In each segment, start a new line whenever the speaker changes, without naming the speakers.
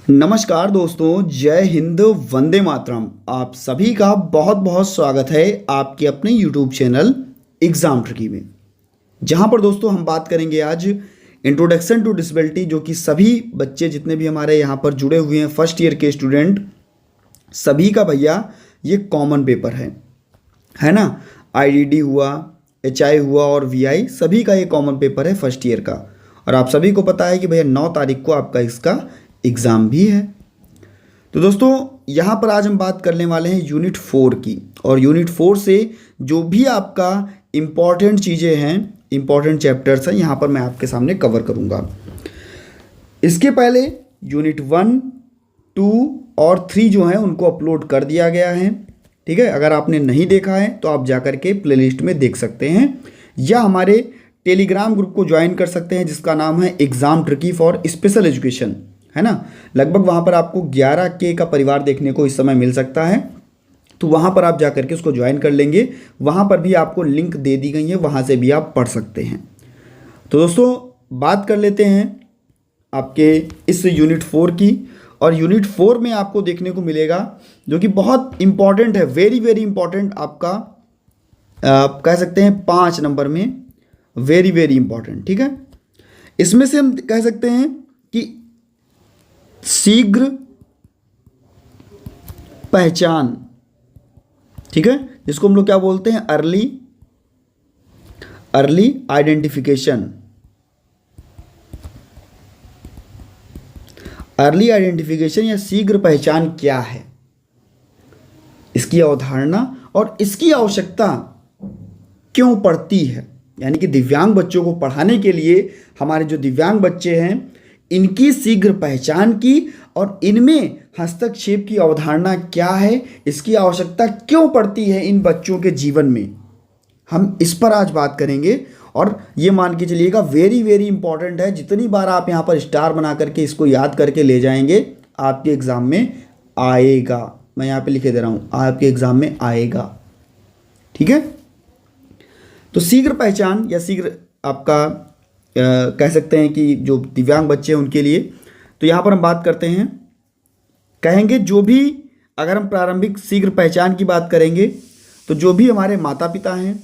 नमस्कार दोस्तों, जय हिंद, वंदे मातरम। आप सभी का बहुत बहुत स्वागत है आपके अपने यूट्यूब चैनल एग्ज़ाम ट्रिकी में, जहां पर दोस्तों हम बात करेंगे आज इंट्रोडक्शन टू डिसेबिलिटी, जो कि सभी बच्चे जितने भी हमारे यहां पर जुड़े हुए हैं फर्स्ट ईयर के स्टूडेंट, सभी का भैया ये कॉमन पेपर है ना। आईडीडी हुआ, एचआई हुआ और वीआई, सभी का ये कॉमन पेपर है फर्स्ट ईयर का। और आप सभी को पता है कि भैया 9 तारीख को आपका इसका एग्ज़ाम भी है। तो दोस्तों यहाँ पर आज हम बात करने वाले हैं यूनिट 4 की, और यूनिट 4 से जो भी आपका इम्पॉर्टेंट चीज़ें हैं, इम्पॉर्टेंट चैप्टर्स हैं, यहाँ पर मैं आपके सामने कवर करूँगा। इसके पहले यूनिट 1, 2 और 3 जो हैं उनको अपलोड कर दिया गया है, ठीक है। अगर आपने नहीं देखा है तो आप जा कर के प्लेलिस्ट में देख सकते हैं, या हमारे टेलीग्राम ग्रुप को ज्वाइन कर सकते हैं जिसका नाम है exam tricky for special education, है ना। लगभग वहाँ पर आपको 11K का परिवार देखने को इस समय मिल सकता है, तो वहाँ पर आप जा करके उसको ज्वाइन कर लेंगे। वहाँ पर भी आपको लिंक दे दी गई है, वहाँ से भी आप पढ़ सकते हैं। तो दोस्तों बात कर लेते हैं आपके इस यूनिट 4 की, और यूनिट 4 में आपको देखने को मिलेगा जो कि बहुत इम्पॉर्टेंट है, वेरी वेरी इंपॉर्टेंट, आपका आप कह सकते हैं 5 नंबर में, वेरी वेरी इंपॉर्टेंट, ठीक है। इसमें से हम कह सकते हैं कि शीघ्र पहचान, ठीक है, जिसको हम लोग क्या बोलते हैं, अर्ली आइडेंटिफिकेशन। अर्ली आइडेंटिफिकेशन या शीघ्र पहचान क्या है, इसकी अवधारणा और इसकी आवश्यकता क्यों पड़ती है, यानी कि दिव्यांग बच्चों को पढ़ाने के लिए हमारे जो दिव्यांग बच्चे हैं इनकी शीघ्र पहचान की, और इनमें हस्तक्षेप की अवधारणा क्या है, इसकी आवश्यकता क्यों पड़ती है इन बच्चों के जीवन में, हम इस पर आज बात करेंगे। और ये मान के चलिएगा वेरी वेरी इंपॉर्टेंट है। जितनी बार आप यहाँ पर स्टार बना करके इसको याद करके ले जाएंगे, आपके एग्ज़ाम में आएगा। मैं यहाँ पे लिखे दे रहा हूँ, आपके एग्ज़ाम में आएगा, ठीक है। तो शीघ्र पहचान या शीघ्र आपका कह सकते हैं कि जो दिव्यांग बच्चे हैं उनके लिए, तो यहाँ पर हम बात करते हैं, कहेंगे जो भी, अगर हम प्रारंभिक शीघ्र पहचान की बात करेंगे तो जो भी हमारे माता पिता हैं,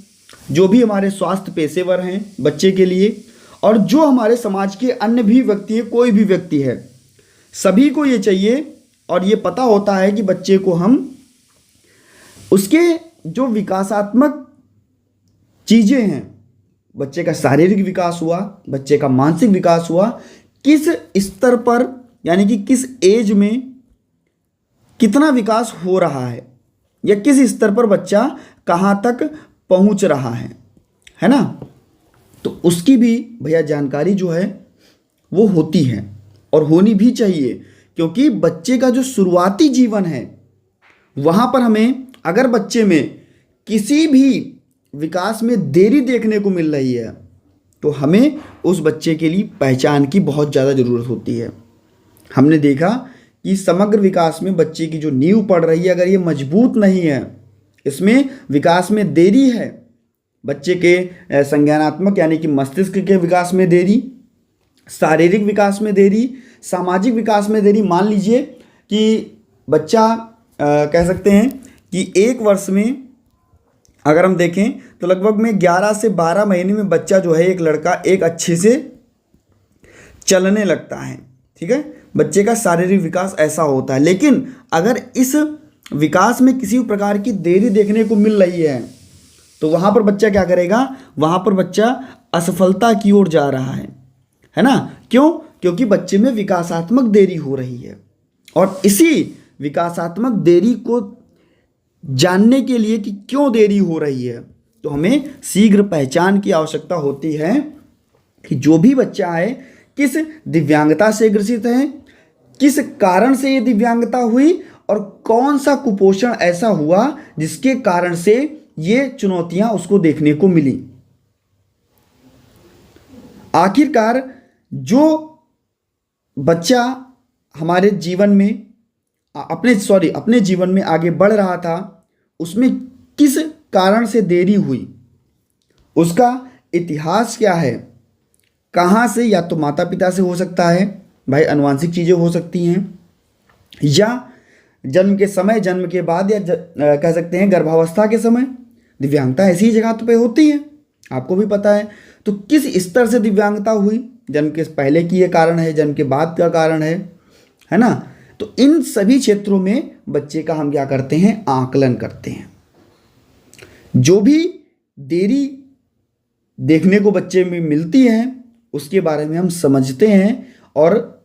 जो भी हमारे स्वास्थ्य पेशेवर हैं बच्चे के लिए, और जो हमारे समाज के अन्य भी व्यक्ति हैं, कोई भी व्यक्ति है, सभी को ये चाहिए और ये पता होता है कि बच्चे को हम उसके जो विकासात्मक चीज़ें हैं, बच्चे का शारीरिक विकास हुआ, बच्चे का मानसिक विकास हुआ, किस स्तर पर, यानी कि किस एज में कितना विकास हो रहा है, या किस स्तर पर बच्चा कहाँ तक पहुँच रहा है ना। तो उसकी भी भैया जानकारी जो है वो होती है और होनी भी चाहिए, क्योंकि बच्चे का जो शुरुआती जीवन है वहाँ पर हमें, अगर बच्चे में किसी भी विकास में देरी देखने को मिल रही है तो हमें उस बच्चे के लिए पहचान की बहुत ज़्यादा ज़रूरत होती है। हमने देखा कि समग्र विकास में बच्चे की जो नींव पड़ रही है, अगर ये मजबूत नहीं है, इसमें विकास में देरी है, बच्चे के संज्ञानात्मक यानी कि मस्तिष्क के विकास में देरी, शारीरिक विकास में देरी, सामाजिक विकास में देरी। मान लीजिए कि बच्चा कह सकते हैं कि 1 वर्ष में अगर हम देखें तो लगभग में 11 से 12 महीने में बच्चा जो है, एक लड़का एक अच्छे से चलने लगता है, ठीक है। बच्चे का शारीरिक विकास ऐसा होता है, लेकिन अगर इस विकास में किसी प्रकार की देरी देखने को मिल रही है तो वहाँ पर बच्चा क्या करेगा, वहाँ पर बच्चा असफलता की ओर जा रहा है ना। क्यों? क्योंकि बच्चे में विकासात्मक देरी हो रही है, और इसी विकासात्मक देरी को जानने के लिए कि क्यों देरी हो रही है, तो हमें शीघ्र पहचान की आवश्यकता होती है कि जो भी बच्चा है किस दिव्यांगता से ग्रसित है, किस कारण से ये दिव्यांगता हुई, और कौन सा कुपोषण ऐसा हुआ जिसके कारण से ये चुनौतियां उसको देखने को मिली। आखिरकार जो बच्चा हमारे जीवन में अपने जीवन में आगे बढ़ रहा था, उसमें किस कारण से देरी हुई, उसका इतिहास क्या है, कहाँ से, या तो माता पिता से हो सकता है भाई, आनुवांशिक चीज़ें हो सकती हैं, या जन्म के समय, जन्म के बाद, या कह सकते हैं गर्भावस्था के समय। दिव्यांगता ऐसी जगह पे होती है, आपको भी पता है। तो किस स्तर से दिव्यांगता हुई, जन्म के पहले की ये कारण है, जन्म के बाद का कारण है ना। तो इन सभी क्षेत्रों में बच्चे का हम क्या करते हैं, आकलन करते हैं। जो भी देरी देखने को बच्चे में मिलती है उसके बारे में हम समझते हैं, और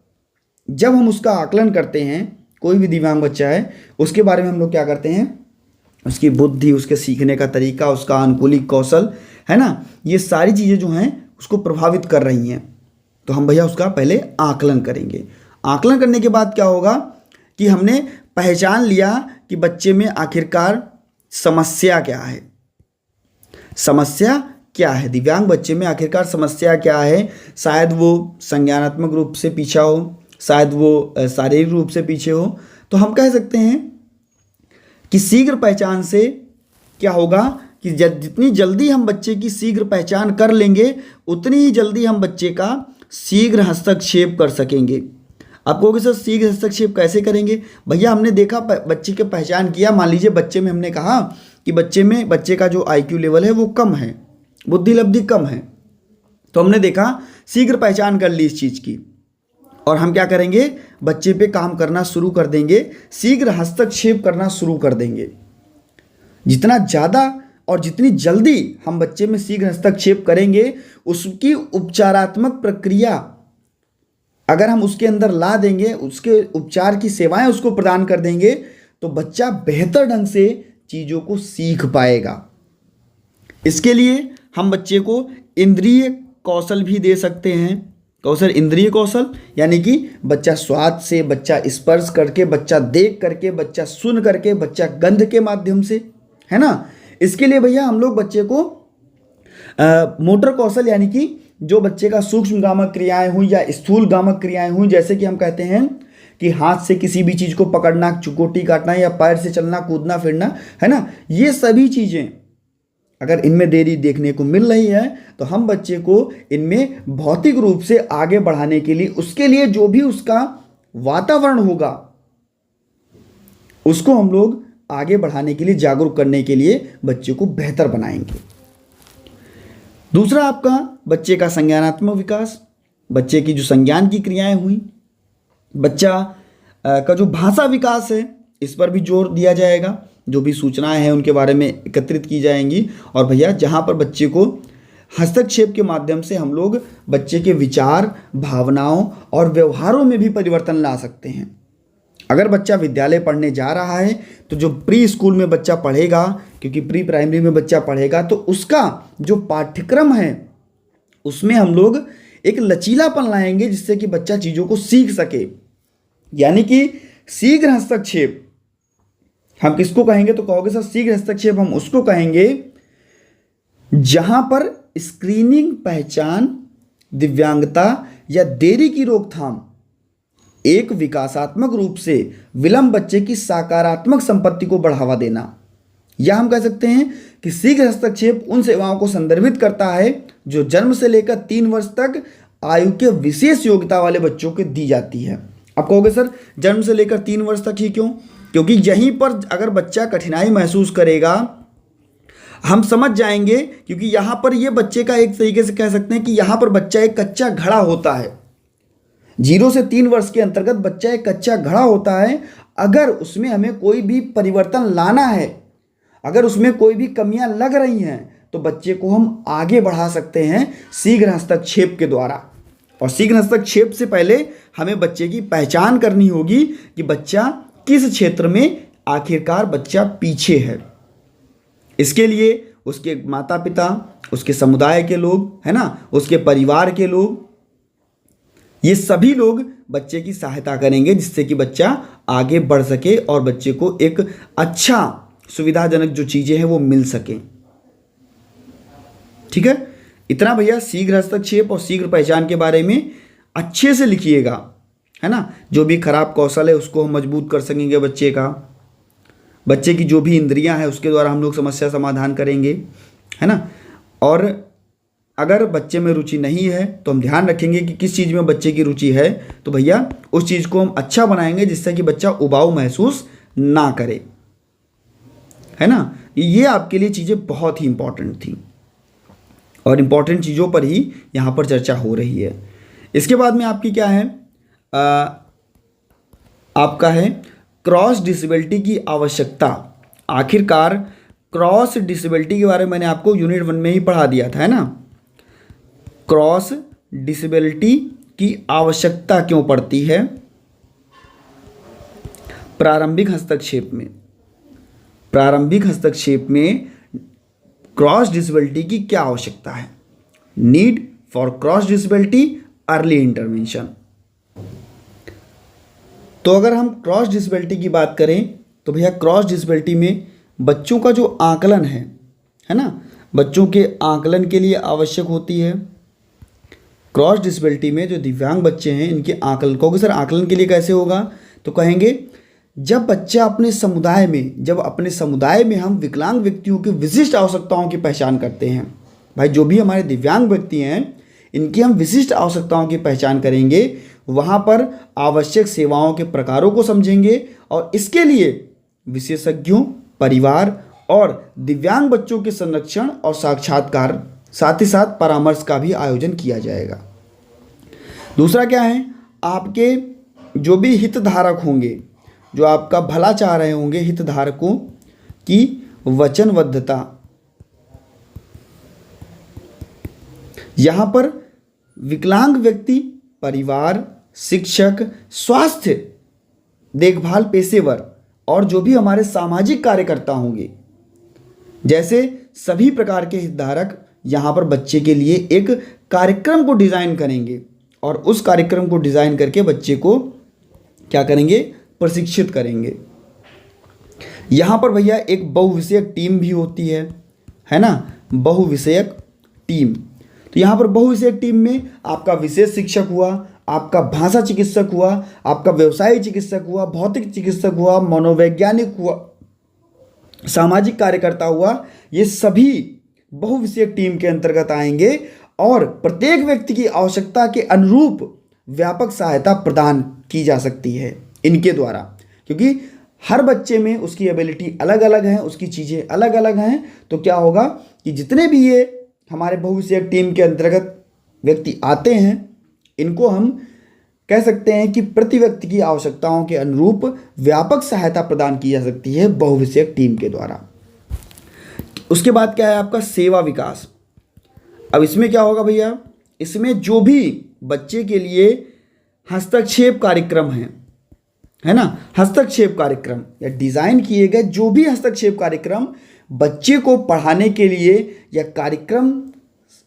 जब हम उसका आकलन करते हैं, कोई भी दिव्यांग बच्चा है उसके बारे में हम लोग क्या करते हैं, उसकी बुद्धि, उसके सीखने का तरीका, उसका अनुकूलित कौशल, है ना, ये सारी चीज़ें जो हैं उसको प्रभावित कर रही हैं। तो हम भैया उसका पहले आकलन करेंगे। आकलन करने के बाद क्या होगा कि हमने पहचान लिया कि बच्चे में आखिरकार समस्या क्या है। समस्या क्या है, दिव्यांग बच्चे में आखिरकार समस्या क्या है। शायद वो संज्ञानात्मक रूप से पीछा हो, शायद वो शारीरिक रूप से पीछे हो। तो हम कह सकते हैं कि शीघ्र पहचान से क्या होगा कि जितनी जल्दी हम बच्चे की शीघ्र पहचान कर लेंगे, उतनी ही जल्दी हम बच्चे का शीघ्र हस्तक्षेप कर सकेंगे। आप कहोगे सर शीघ्र हस्तक्षेप कैसे करेंगे? भैया हमने देखा, बच्चे की पहचान किया, मान लीजिए बच्चे में हमने कहा कि बच्चे का जो IQ लेवल है वो कम है, बुद्धि लब्धि कम है। तो हमने देखा, शीघ्र पहचान कर ली इस चीज़ की, और हम क्या करेंगे, बच्चे पे काम करना शुरू कर देंगे, शीघ्र हस्तक्षेप करना शुरू कर देंगे। जितना ज़्यादा और जितनी जल्दी हम बच्चे में शीघ्र हस्तक्षेप करेंगे, उसकी उपचारात्मक प्रक्रिया अगर हम उसके अंदर ला देंगे, उसके उपचार की सेवाएं उसको प्रदान कर देंगे, तो बच्चा बेहतर ढंग से चीज़ों को सीख पाएगा। इसके लिए हम बच्चे को इंद्रिय कौशल भी दे सकते हैं। कौशल, इंद्रिय कौशल यानी कि बच्चा स्वाद से, बच्चा स्पर्श करके, बच्चा देख करके, बच्चा सुन करके, बच्चा गंध के माध्यम से, है ना। इसके लिए भैया हम लोग बच्चे को मोटर कौशल यानी कि जो बच्चे का सूक्ष्म गामक क्रियाएं हुई या स्थूल गामक क्रियाएं हुई, जैसे कि हम कहते हैं कि हाथ से किसी भी चीज़ को पकड़ना, चुकोटी काटना, या पैर से चलना, कूदना फिरना, है ना, ये सभी चीज़ें अगर इनमें देरी देखने को मिल रही है तो हम बच्चे को इनमें भौतिक रूप से आगे बढ़ाने के लिए, उसके लिए जो भी उसका वातावरण होगा उसको हम लोग आगे बढ़ाने के लिए, जागरूक करने के लिए बच्चे को बेहतर बनाएंगे। दूसरा आपका बच्चे का संज्ञानात्मक विकास, बच्चे की जो संज्ञान की क्रियाएं हुई, बच्चा का जो भाषा विकास है, इस पर भी जोर दिया जाएगा। जो भी सूचनाएं हैं उनके बारे में एकत्रित की जाएंगी, और भैया जहां पर बच्चे को हस्तक्षेप के माध्यम से हम लोग बच्चे के विचार, भावनाओं और व्यवहारों में भी परिवर्तन ला सकते हैं। अगर बच्चा विद्यालय पढ़ने जा रहा है तो जो प्री स्कूल में बच्चा पढ़ेगा, क्योंकि प्री प्राइमरी में बच्चा पढ़ेगा, तो उसका जो पाठ्यक्रम है उसमें हम लोग एक लचीलापन लाएंगे जिससे कि बच्चा चीज़ों को सीख सके। यानी कि शीघ्र हस्तक्षेप हम किसको कहेंगे, तो कहोगे सर शीघ्र हस्तक्षेप हम उसको कहेंगे जहां पर स्क्रीनिंग, पहचान, दिव्यांगता या देरी की रोकथाम एक विकासात्मक रूप से विलंब बच्चे की सकारात्मक संपत्ति को बढ़ावा देना। या हम कह सकते हैं कि शीघ्र हस्तक्षेप उन सेवाओं को संदर्भित करता है जो जन्म से लेकर 3 वर्ष तक आयु के विशेष योग्यता वाले बच्चों को दी जाती है। आप कहोगे सर जन्म से लेकर 3 वर्ष तक ही क्यों? क्योंकि यहीं पर अगर बच्चा कठिनाई महसूस करेगा, हम समझ जाएंगे, क्योंकि यहाँ पर ये बच्चे का एक तरीके से कह सकते हैं कि यहाँ पर बच्चा एक कच्चा घड़ा होता है। 0 से 3 वर्ष के अंतर्गत बच्चा एक कच्चा घड़ा होता है। अगर उसमें हमें कोई भी परिवर्तन लाना है, अगर उसमें कोई भी कमियां लग रही हैं, तो बच्चे को हम आगे बढ़ा सकते हैं शीघ्र हस्तक्षेप के द्वारा। और शीघ्र हस्तक्षेप से पहले हमें बच्चे की पहचान करनी होगी कि बच्चा किस क्षेत्र में आखिरकार बच्चा पीछे है। इसके लिए उसके माता पिता, उसके समुदाय के लोग, है ना, उसके परिवार के लोग, ये सभी लोग बच्चे की सहायता करेंगे जिससे कि बच्चा आगे बढ़ सके और बच्चे को एक अच्छा सुविधाजनक जो चीज़ें हैं वो मिल सके। ठीक है, इतना भैया शीघ्र हस्तक्षेप और शीघ्र पहचान के बारे में अच्छे से लिखिएगा, है ना। जो भी खराब कौशल है उसको हम मजबूत कर सकेंगे बच्चे का। बच्चे की जो भी इंद्रियां हैं उसके द्वारा हम लोग समस्या समाधान करेंगे, है ना। और अगर बच्चे में रुचि नहीं है तो हम ध्यान रखेंगे कि किस चीज़ में बच्चे की रुचि है, तो भैया उस चीज़ को हम अच्छा बनाएंगे जिससे कि बच्चा उबाऊ महसूस ना करे, है ना। ये आपके लिए चीज़ें बहुत ही इंपॉर्टेंट थी और इम्पॉर्टेंट चीज़ों पर ही यहाँ पर चर्चा हो रही है। इसके बाद में आपकी क्या है, आपका है क्रॉस डिसेबिलिटी की आवश्यकता। आखिरकार क्रॉस डिसेबिलिटी के बारे में मैंने आपको यूनिट 1 में ही पढ़ा दिया था, है ना। क्रॉस डिसेबिलिटी की आवश्यकता क्यों पड़ती है? प्रारंभिक हस्तक्षेप में, प्रारंभिक हस्तक्षेप में क्रॉस डिसेबिलिटी की क्या आवश्यकता है? Need for cross disability early intervention. तो अगर हम क्रॉस डिसेबिलिटी की बात करें तो भैया क्रॉस डिसेबिलिटी में बच्चों का जो आकलन है ना, बच्चों के आकलन के लिए आवश्यक होती है। क्रॉस डिसेबिलिटी में जो दिव्यांग बच्चे हैं इनके आकलन, कहोगे सर आकलन के लिए कैसे होगा? तो कहेंगे जब बच्चा अपने समुदाय में, जब अपने समुदाय में हम विकलांग व्यक्तियों की विशिष्ट आवश्यकताओं की पहचान करते हैं। भाई जो भी हमारे दिव्यांग व्यक्ति हैं इनकी हम विशिष्ट आवश्यकताओं की पहचान करेंगे, वहाँ पर आवश्यक सेवाओं के प्रकारों को समझेंगे और इसके लिए विशेषज्ञों, परिवार और दिव्यांग बच्चों के संरक्षण और साक्षात्कार, साथ ही साथ परामर्श का भी आयोजन किया जाएगा। दूसरा क्या है, आपके जो भी हितधारक होंगे, जो आपका भला चाह रहे होंगे, हितधारकों की वचनबद्धता। यहाँ पर विकलांग व्यक्ति, परिवार, शिक्षक, स्वास्थ्य देखभाल पेशेवर और जो भी हमारे सामाजिक कार्यकर्ता होंगे, जैसे सभी प्रकार के हितधारक यहाँ पर बच्चे के लिए एक कार्यक्रम को डिज़ाइन करेंगे और उस कार्यक्रम को डिज़ाइन करके बच्चे को क्या करेंगे? प्रशिक्षित करेंगे। यहाँ पर भैया एक बहुविषयक टीम भी होती है ना, बहुविषयक टीम। तो यहाँ पर बहुविषयक टीम में आपका विशेष शिक्षक हुआ, आपका भाषा चिकित्सक हुआ, आपका व्यवसायिक चिकित्सक हुआ, भौतिक चिकित्सक हुआ, मनोवैज्ञानिक हुआ, सामाजिक कार्यकर्ता हुआ, ये सभी बहुविषयक टीम के अंतर्गत आएंगे और प्रत्येक व्यक्ति की आवश्यकता के अनुरूप व्यापक सहायता प्रदान की जा सकती है इनके द्वारा, क्योंकि हर बच्चे में उसकी एबिलिटी अलग अलग है, उसकी चीज़ें अलग अलग हैं। तो क्या होगा कि जितने भी ये हमारे बहुविषयक टीम के अंतर्गत व्यक्ति आते हैं, इनको हम कह सकते हैं कि प्रति व्यक्ति की आवश्यकताओं के अनुरूप व्यापक सहायता प्रदान की जा सकती है बहुविषयक टीम के द्वारा। उसके बाद क्या है आपका सेवा विकास। अब इसमें क्या होगा भैया, इसमें जो भी बच्चे के लिए हस्तक्षेप कार्यक्रम है ना, हस्तक्षेप कार्यक्रम या डिज़ाइन किए गए जो भी हस्तक्षेप कार्यक्रम बच्चे को पढ़ाने के लिए या कार्यक्रम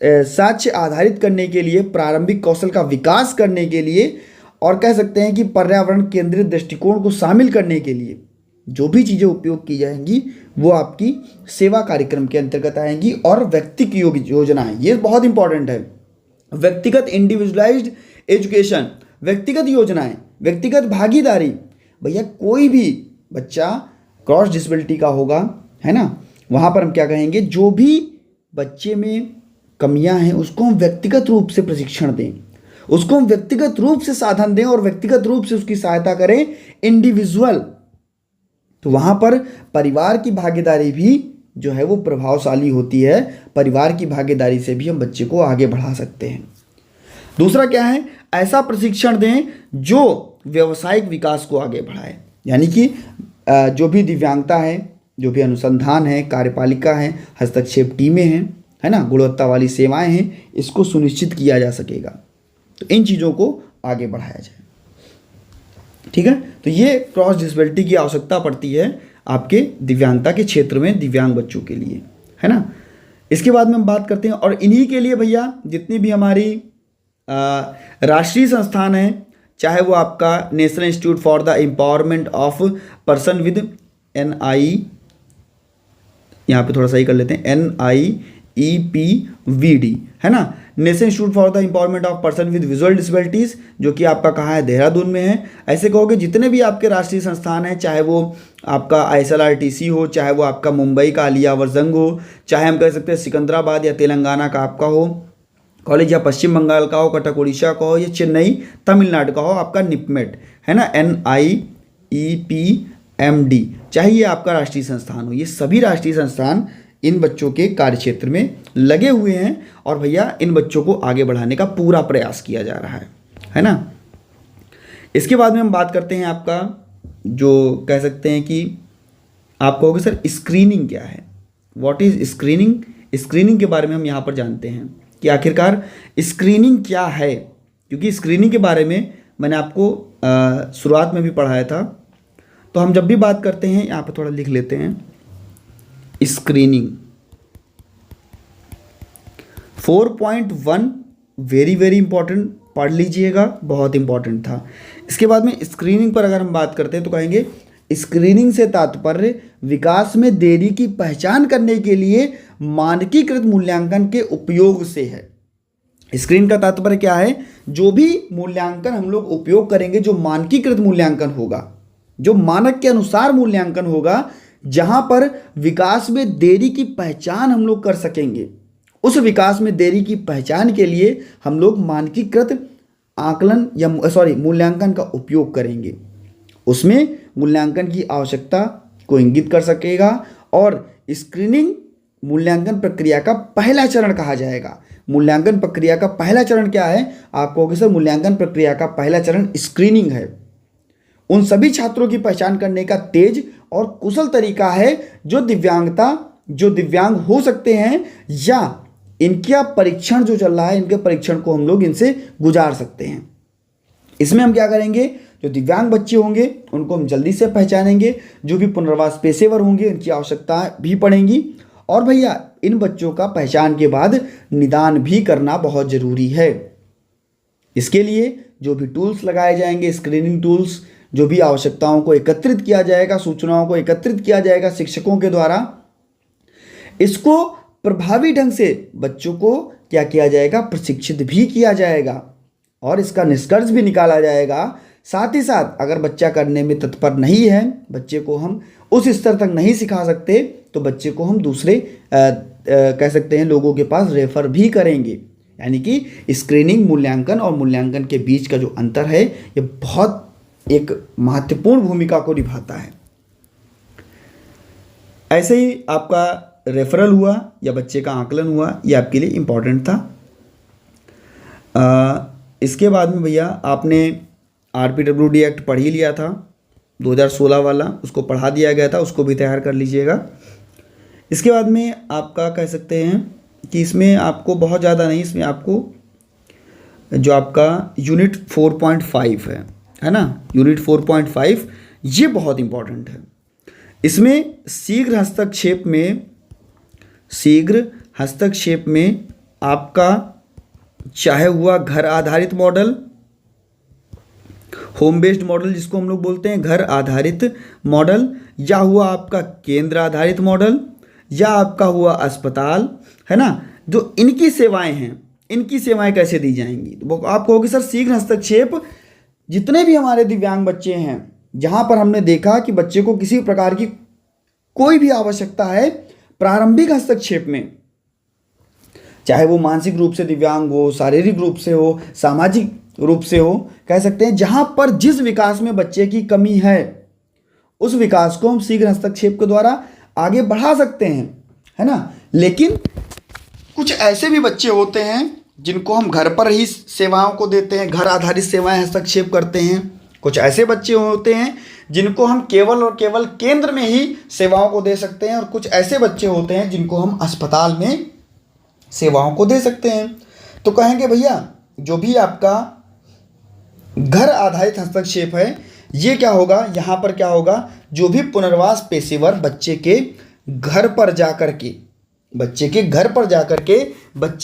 साक्ष्य आधारित करने के लिए, प्रारंभिक कौशल का विकास करने के लिए और कह सकते हैं कि पर्यावरण केंद्रित दृष्टिकोण को शामिल करने के लिए जो भी चीज़ें उपयोग की जाएंगी वो आपकी सेवा कार्यक्रम के अंतर्गत आएंगी। और व्यक्तिगत योजनाएं, ये बहुत इंपॉर्टेंट है। व्यक्तिगत इंडिविजुअलाइज्ड एजुकेशन, व्यक्तिगत योजनाएं, व्यक्तिगत भागीदारी। भैया कोई भी बच्चा क्रॉस डिसेबिलिटी का होगा, है ना, वहाँ पर हम क्या कहेंगे, जो भी बच्चे में कमियां हैं उसको हम व्यक्तिगत रूप से प्रशिक्षण दें, उसको हम व्यक्तिगत रूप से साधन दें और व्यक्तिगत रूप से उसकी सहायता करें, इंडिविजुअल। तो वहाँ पर परिवार की भागीदारी भी जो है वो प्रभावशाली होती है। परिवार की भागीदारी से भी हम बच्चे को आगे बढ़ा सकते हैं। दूसरा क्या है, ऐसा प्रशिक्षण दें जो व्यावसायिक विकास को आगे बढ़ाए, यानी कि जो भी दिव्यांगता है, जो भी अनुसंधान है, कार्यपालिका है, हस्तक्षेप टीमें हैं, है ना, गुणवत्ता वाली सेवाएं हैं, इसको सुनिश्चित किया जा सकेगा। तो इन चीज़ों को आगे बढ़ाया जाए। ठीक है, तो ये क्रॉस डिसेबिलिटी की आवश्यकता पड़ती है आपके दिव्यांगता के क्षेत्र में दिव्यांग बच्चों के लिए, है ना। इसके बाद में हम बात करते हैं, और इन्हीं के लिए भैया जितनी भी हमारी राष्ट्रीय संस्थान हैं, चाहे वो आपका national institute for the empowerment of person with NIEPVD, यहाँ पे थोड़ा सही कर लेते हैं, NIEPVD, है ना, national institute for the empowerment of person with visual disabilities, जो कि आपका कहाँ है, देहरादून में है। ऐसे कहोगे जितने भी आपके राष्ट्रीय संस्थान हैं, चाहे वो आपका ISLRTC हो, चाहे वो आपका मुंबई का आलिया वर्जंग हो, चाहे हम कह सकते हैं सिकंदराबाद या तेलंगाना का आपका हो, कॉलेज, या पश्चिम बंगाल का हो, कटक उड़ीसा का हो, या चेन्नई तमिलनाडु का हो, आपका निपमेट है ना, NIEPMD, चाहे ये आपका राष्ट्रीय संस्थान हो, ये सभी राष्ट्रीय संस्थान इन बच्चों के कार्यक्षेत्र में लगे हुए हैं और भैया इन बच्चों को आगे बढ़ाने का पूरा प्रयास किया जा रहा है ना। इसके बाद में हम बात करते हैं आपका, जो कह सकते हैं कि आप कहोगे सर स्क्रीनिंग क्या है, व्हाट इज स्क्रीनिंग। स्क्रीनिंग के बारे में हम यहाँ पर जानते हैं कि आखिरकार स्क्रीनिंग क्या है, क्योंकि स्क्रीनिंग के बारे में मैंने आपको शुरुआत में भी पढ़ाया था। तो हम जब भी बात करते हैं, यहाँ पर थोड़ा लिख लेते हैं, स्क्रीनिंग 4.1 वेरी वेरी इंपॉर्टेंट, पढ़ लीजिएगा, बहुत इंपॉर्टेंट था। इसके बाद में स्क्रीनिंग पर अगर हम बात करते हैं तो कहेंगे स्क्रीनिंग से तात्पर्य विकास में देरी की पहचान करने के लिए मानकीकृत मूल्यांकन के उपयोग से है। स्क्रीन का तात्पर्य क्या है, जो भी मूल्यांकन हम लोग उपयोग करेंगे, जो मानकीकृत मूल्यांकन होगा, जो मानक के अनुसार मूल्यांकन होगा, जहां पर विकास में देरी की पहचान हम लोग कर सकेंगे, उस विकास में देरी की पहचान के लिए हम लोग मानकीकृत आकलन या मूल्यांकन का उपयोग करेंगे। उसमें मूल्यांकन की आवश्यकता को इंगित कर सकेगा और स्क्रीनिंग मूल्यांकन प्रक्रिया का पहला चरण कहा जाएगा। मूल्यांकन प्रक्रिया का पहला चरण क्या है, आप कहोगे सर मूल्यांकन प्रक्रिया का पहला चरण स्क्रीनिंग है। उन सभी छात्रों की पहचान करने का तेज और कुशल तरीका है जो दिव्यांग हो सकते हैं, या इनका परीक्षण जो चल रहा है, इनके परीक्षण को हम लोग इनसे गुजार सकते हैं। इसमें हम क्या करेंगे, जो दिव्यांग बच्चे होंगे उनको हम जल्दी से पहचानेंगे, जो भी पुनर्वास पेशेवर होंगे उनकी आवश्यकता भी पड़ेंगी, और भैया इन बच्चों का पहचान के बाद निदान भी करना बहुत ज़रूरी है। इसके लिए जो भी टूल्स लगाए जाएंगे, स्क्रीनिंग टूल्स, जो भी आवश्यकताओं को एकत्रित किया जाएगा, सूचनाओं को एकत्रित किया जाएगा शिक्षकों के द्वारा, इसको प्रभावी ढंग से बच्चों को क्या किया जाएगा, प्रशिक्षित भी किया जाएगा और इसका निष्कर्ष भी निकाला जाएगा। साथ ही साथ अगर बच्चा करने में तत्पर नहीं है, बच्चे को हम उस स्तर तक नहीं सिखा सकते, तो बच्चे को हम दूसरे कह सकते हैं लोगों के पास रेफर भी करेंगे। यानी कि स्क्रीनिंग मूल्यांकन और मूल्यांकन के बीच का जो अंतर है, ये बहुत एक महत्वपूर्ण भूमिका को निभाता है। ऐसे ही आपका रेफरल हुआ या बच्चे का आकलन हुआ, ये आपके लिए इम्पोर्टेंट था। इसके बाद में भैया आपने RPWD एक्ट पढ़ ही लिया था, 2016 वाला, उसको पढ़ा दिया गया था, उसको भी तैयार कर लीजिएगा। इसके बाद में आपका कह सकते हैं कि इसमें आपको बहुत ज़्यादा नहीं, इसमें आपको जो आपका यूनिट 4.5 है ना, यूनिट 4.5 ये बहुत इम्पॉर्टेंट है। इसमें शीघ्र हस्तक्षेप में आपका चाहे हुआ घर आधारित मॉडल, होम बेस्ड मॉडल जिसको हम लोग बोलते हैं, घर आधारित मॉडल, या हुआ आपका केंद्र आधारित मॉडल, या आपका हुआ अस्पताल, है ना, जो इनकी सेवाएं हैं, इनकी सेवाएं कैसे दी जाएंगी। तो आप कहोगे सर शीघ्र हस्तक्षेप, जितने भी हमारे दिव्यांग बच्चे हैं, जहां पर हमने देखा कि बच्चे को किसी प्रकार की कोई भी आवश्यकता है प्रारंभिक हस्तक्षेप में, चाहे वो मानसिक रूप से दिव्यांग हो, शारीरिक रूप से हो, सामाजिक रूप से हो, कह सकते हैं जहां पर जिस विकास में बच्चे की कमी है, उस विकास को हम शीघ्र हस्तक्षेप के द्वारा आगे बढ़ा सकते हैं, है ना। लेकिन कुछ ऐसे भी बच्चे होते हैं जिनको हम घर पर ही सेवाओं को देते हैं, घर आधारित सेवाएं हस्तक्षेप करते हैं। कुछ ऐसे बच्चे होते हैं जिनको हम केवल और केवल केंद्र में ही सेवाओं को दे सकते हैं, और कुछ ऐसे बच्चे होते हैं जिनको हम अस्पताल में सेवाओं को दे सकते हैं। तो कहेंगे भैया जो भी आपका घर आधारित हस्तक्षेप है, ये क्या होगा, यहाँ पर क्या होगा, जो भी पुनर्वास पेशेवर बच्चे के घर पर जाकर के बच्चे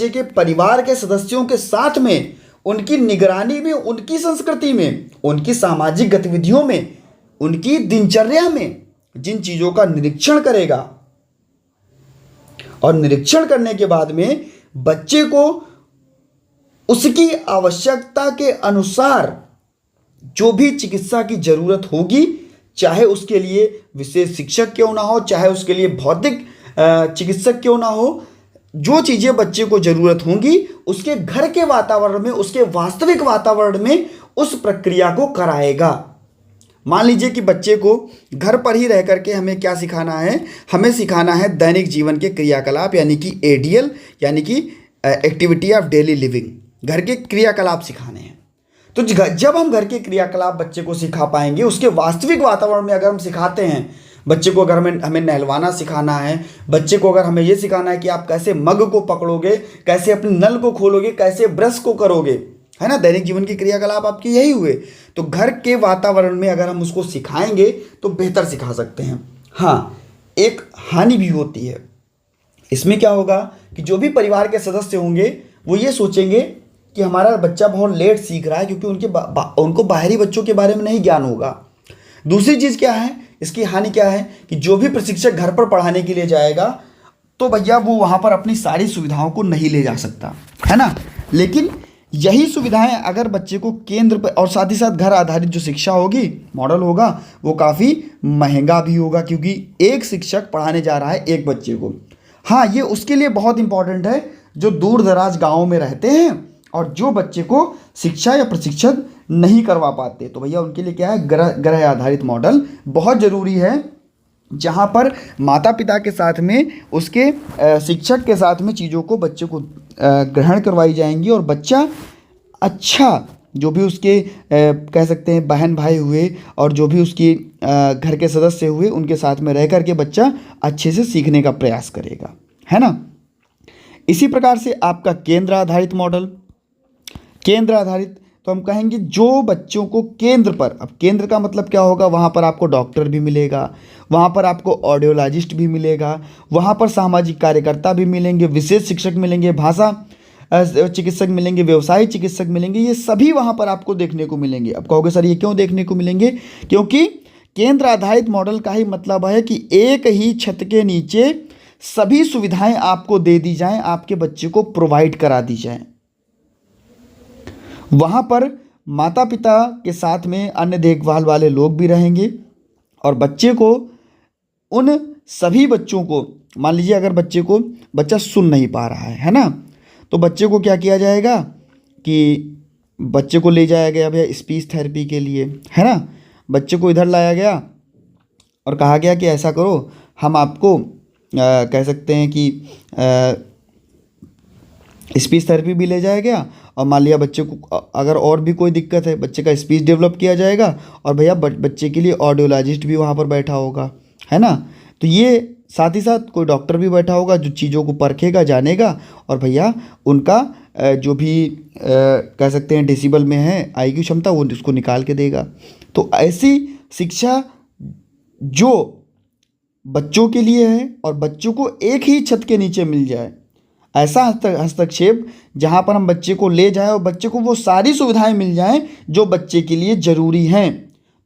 के परिवार के सदस्यों के साथ में, उनकी निगरानी में, उनकी संस्कृति में, उनकी सामाजिक गतिविधियों में, उनकी दिनचर्या में जिन चीज़ों का निरीक्षण करेगा, और निरीक्षण करने के बाद में बच्चे को उसकी आवश्यकता के अनुसार जो भी चिकित्सा की जरूरत होगी, चाहे उसके लिए विशेष शिक्षक क्यों ना हो, चाहे उसके लिए भौतिक चिकित्सक क्यों ना हो, जो चीज़ें बच्चे को ज़रूरत होंगी उसके घर के वातावरण में, उसके वास्तविक वातावरण में उस प्रक्रिया को कराएगा। मान लीजिए कि बच्चे को घर पर ही रह करके हमें क्या सिखाना है, हमें सिखाना है दैनिक जीवन के क्रियाकलाप, यानी कि एडीएल, यानी कि एक्टिविटी ऑफ डेली लिविंग, घर के क्रियाकलाप सिखाने हैं। तो जब हम घर के क्रियाकलाप बच्चे को सिखा पाएंगे, उसके वास्तविक वातावरण में अगर हम सिखाते हैं बच्चे को, अगर हमें नहलवाना सिखाना है, बच्चे को अगर हमें ये सिखाना है कि आप कैसे मग को पकड़ोगे, कैसे अपने नल को खोलोगे, कैसे ब्रश को करोगे, है ना, दैनिक जीवन की क्रियाकलाप आपके यही हुए। तो घर के वातावरण में अगर हम उसको सिखाएंगे तो बेहतर सिखा सकते हैं। हाँ, एक हानि भी होती है। इसमें क्या होगा कि जो भी परिवार के सदस्य होंगे वो ये सोचेंगे कि हमारा बच्चा बहुत लेट सीख रहा है, क्योंकि उनको बाहरी बच्चों के बारे में नहीं ज्ञान होगा। दूसरी चीज़ क्या है, इसकी हानि क्या है कि जो भी प्रशिक्षक घर पर पढ़ाने के लिए जाएगा तो भैया वो वहाँ पर अपनी सारी सुविधाओं को नहीं ले जा सकता, है ना। लेकिन यही सुविधाएं अगर बच्चे को केंद्र पर, और साथ ही साथ घर आधारित जो शिक्षा होगी, मॉडल होगा, वो काफ़ी महंगा भी होगा, क्योंकि एक शिक्षक पढ़ाने जा रहा है एक बच्चे को। हाँ, ये उसके लिए बहुत इंपॉर्टेंट है जो दूर दराज गाँव में रहते हैं और जो बच्चे को शिक्षा या प्रशिक्षण नहीं करवा पाते, तो भैया उनके लिए क्या है, ग्रह आधारित मॉडल बहुत ज़रूरी है, जहाँ पर माता पिता के साथ में, उसके शिक्षक के साथ में चीज़ों को बच्चे को ग्रहण करवाई जाएंगी, और बच्चा अच्छा, जो भी उसके कह सकते हैं बहन भाई हुए और जो भी उसकी घर के सदस्य हुए, उनके साथ में रह कर के बच्चा अच्छे से सीखने का प्रयास करेगा, है ना। इसी प्रकार से आपका केंद्र आधारित मॉडल, केंद्र आधारित, तो हम कहेंगे जो बच्चों को केंद्र पर, अब केंद्र का मतलब क्या होगा, वहाँ पर आपको डॉक्टर भी मिलेगा, वहाँ पर आपको ऑडियोलॉजिस्ट भी मिलेगा, वहाँ पर सामाजिक कार्यकर्ता भी मिलेंगे, विशेष शिक्षक मिलेंगे, भाषा चिकित्सक मिलेंगे, व्यवसाय चिकित्सक मिलेंगे, ये सभी वहाँ पर आपको देखने को मिलेंगे। अब कहोगे सर ये क्यों देखने को मिलेंगे, क्योंकि केंद्र आधारित मॉडल का ही मतलब है कि एक ही छत के नीचे सभी सुविधाएं आपको दे दी जाएं, आपके बच्चे को प्रोवाइड करा दी जाएं। वहाँ पर माता पिता के साथ में अन्य देखभाल वाले लोग भी रहेंगे, और बच्चे को, उन सभी बच्चों को, मान लीजिए अगर बच्चा सुन नहीं पा रहा है ना, तो बच्चे को क्या किया जाएगा कि बच्चे को ले जाया गया भैया स्पीच थेरेपी के लिए, है ना। बच्चे को इधर लाया गया और कहा गया कि ऐसा करो, हम आपको कह सकते हैं कि स्पीच थेरेपी भी ले जाया गया, और मान लिया बच्चे को अगर और भी कोई दिक्कत है, बच्चे का स्पीच डेवलप किया जाएगा, और भैया बच्चे के लिए ऑडियोलॉजिस्ट भी वहाँ पर बैठा होगा, है ना। तो ये साथ ही साथ कोई डॉक्टर भी बैठा होगा जो चीज़ों को परखेगा, जानेगा, और भैया उनका जो भी कह सकते हैं डेसिबल में है आईक्यू क्षमता, वो उसको निकाल के देगा। तो ऐसी शिक्षा जो बच्चों के लिए है और बच्चों को एक ही छत के नीचे मिल जाए, ऐसा हस्तक्षेप जहाँ पर हम बच्चे को ले जाएं और बच्चे को वो सारी सुविधाएं मिल जाएं जो बच्चे के लिए ज़रूरी हैं,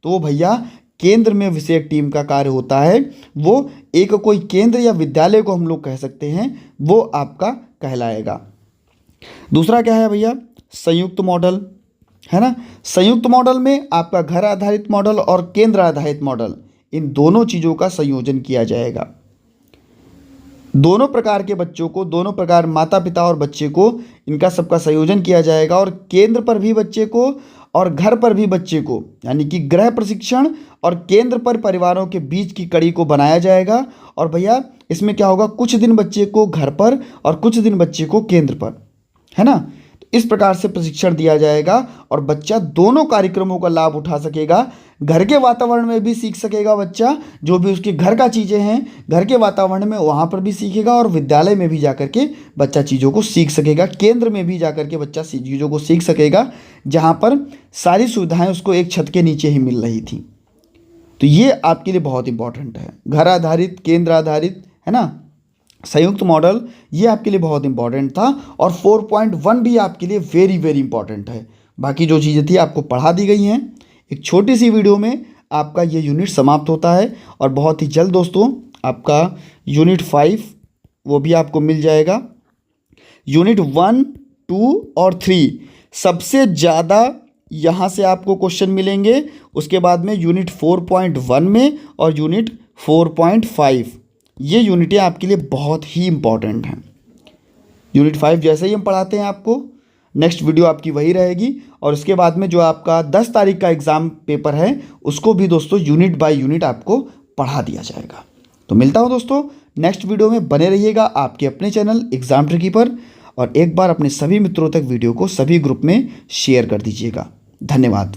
तो वो भैया केंद्र में विषयक टीम का कार्य होता है। वो एक कोई केंद्र या विद्यालय को हम लोग कह सकते हैं, वो आपका कहलाएगा। दूसरा क्या है भैया, संयुक्त मॉडल, है ना। संयुक्त मॉडल में आपका घर आधारित मॉडल और केंद्र आधारित मॉडल, इन दोनों चीज़ों का संयोजन किया जाएगा। दोनों प्रकार के बच्चों को, दोनों प्रकार माता पिता और बच्चे को, इनका सबका संयोजन किया जाएगा, और केंद्र पर भी बच्चे को और घर पर भी बच्चे को, यानी कि गृह प्रशिक्षण और केंद्र पर परिवारों के बीच की कड़ी को बनाया जाएगा। और भैया इसमें क्या होगा, कुछ दिन बच्चे को घर पर और कुछ दिन बच्चे को केंद्र पर, है ना। तो इस प्रकार से प्रशिक्षण दिया जाएगा और बच्चा दोनों कार्यक्रमों का लाभ उठा सकेगा। घर के वातावरण में भी सीख सकेगा बच्चा, जो भी उसके घर का चीज़ें हैं घर के वातावरण में वहाँ पर भी सीखेगा, और विद्यालय में भी जाकर के बच्चा चीज़ों को सीख सकेगा, केंद्र में भी जाकर के बच्चा चीज़ों को सीख सकेगा, जहाँ पर सारी सुविधाएं उसको एक छत के नीचे ही मिल रही थी। तो ये आपके लिए बहुत इंपॉर्टेंट है, घर आधारित, केंद्र आधारित, है ना, संयुक्त मॉडल, ये आपके लिए बहुत इंपॉर्टेंट था। और 4.1 भी आपके लिए वेरी वेरी इंपॉर्टेंट है। बाकी जो चीज़ें थी आपको पढ़ा दी गई हैं। एक छोटी सी वीडियो में आपका ये यूनिट समाप्त होता है, और बहुत ही जल्द दोस्तों आपका यूनिट 5 वो भी आपको मिल जाएगा। यूनिट 1, 2 और 3 सबसे ज़्यादा यहाँ से आपको क्वेश्चन मिलेंगे। उसके बाद में यूनिट 4.1 में और यूनिट 4.5, ये यूनिटें आपके लिए बहुत ही इम्पॉर्टेंट हैं। यूनिट 5 जैसे ही हम पढ़ाते हैं आपको, नेक्स्ट वीडियो आपकी वही रहेगी। और उसके बाद में जो आपका 10 तारीख का एग्ज़ाम पेपर है उसको भी दोस्तों यूनिट बाय यूनिट आपको पढ़ा दिया जाएगा। तो मिलता हूँ दोस्तों नेक्स्ट वीडियो में। बने रहिएगा आपके अपने चैनल एग्ज़ाम ट्रिकी पर, और एक बार अपने सभी मित्रों तक वीडियो को सभी ग्रुप में शेयर कर दीजिएगा। धन्यवाद।